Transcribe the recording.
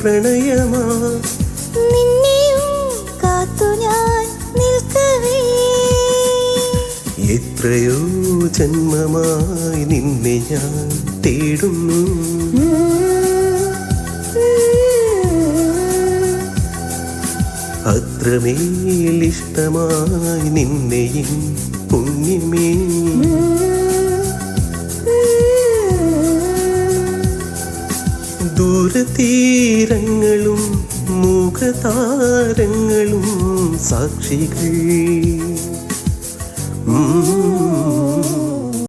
പ്രണയമാ നിന്നെയും കാത്തു ഞാൻ നിൽക്കവേ. എത്രയോ ജന്മമായി നിന്നെ ഞാൻ തേടുന്നു. അത്രമേലിഷ്ടമായി നിന്നെയും പുണ്യമേ. ദൂരതീരങ്ങളും മുഖതാരങ്ങളും സാക്ഷികൾ.